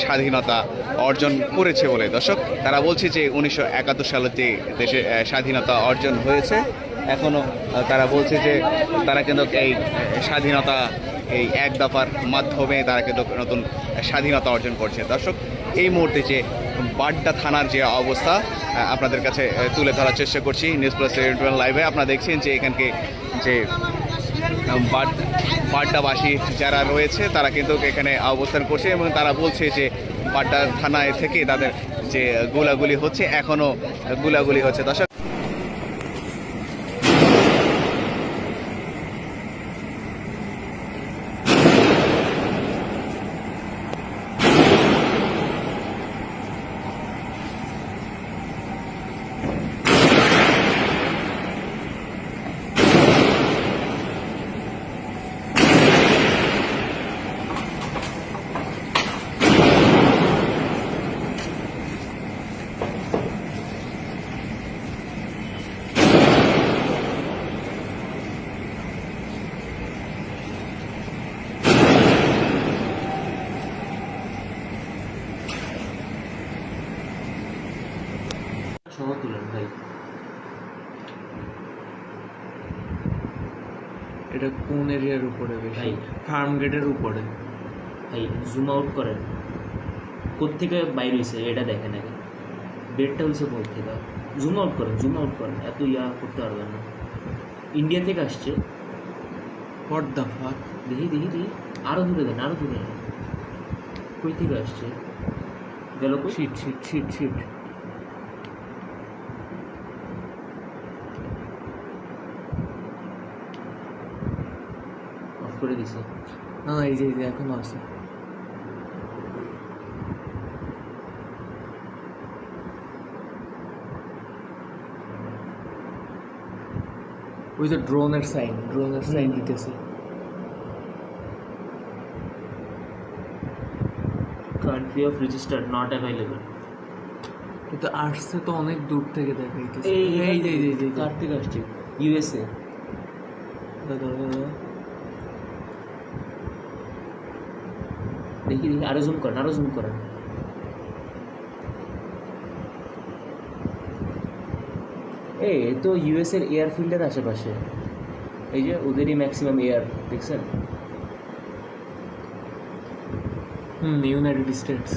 স্বাধীনতা অর্জন করেছে বলে। দর্শক, তারা বলছে যে 1971 সালে যে দেশে স্বাধীনতা অর্জন হয়েছে, এখনও তারা বলছে যে তারা কিন্তু এই স্বাধীনতা এই এক দফার মাধ্যমে তারা কিন্তু নতুন স্বাধীনতা অর্জন করছে। দর্শক, এই মুহূর্তে যে বাড্ডা থানার যে অবস্থা আপনাদের কাছে তুলে ধরার চেষ্টা করছি নিউজ প্লাস লাইভে। আপনারা দেখছেন যে এখানকে যে বাড্ডাবাসী যারা রয়েছে তারা কিন্তু এখানে অবস্থান করছে এবং তারা বলছে যে বাড্ডা থানায় থেকে তাদের যে গোলাগুলি হচ্ছে, এখনও গোলাগুলি হচ্ছে। দর্শক, সহ তুলেন ভাই। এটা কোন এরিয়ার উপরে ভাই? ফার্ম গেটের উপরে ভাই জুম আউট করেন, কোত্থেকে বাইরে হয়েছে এটা দেখেন আগে। বেডটা হয়েছে কোথ থেকে, জুম আউট করেন, এত ইয়া করতে পারবেন না। ইন্ডিয়া থেকে আসছে। What the fuck? দেখি আরো দূরে দেন, কই থেকে আসছে? গেল কই? শিট অফ করে দিছে। না, এই যে এখনো আছে। ওই যে ড্রোনের সাইন দিতেছে। Country of register not available. কিন্তু আসছে তো অনেক দূর থেকে দেখাইতেছে। এই যে কার থেকে আসছে? ইউএসএ। দেখি আরো জুম করেন। এই তো ইউএস এর এয়ারফিল্ডের আশেপাশে, এই যে ওদেরই ম্যাক্সিমাম এয়ার, দেখছেন? United states.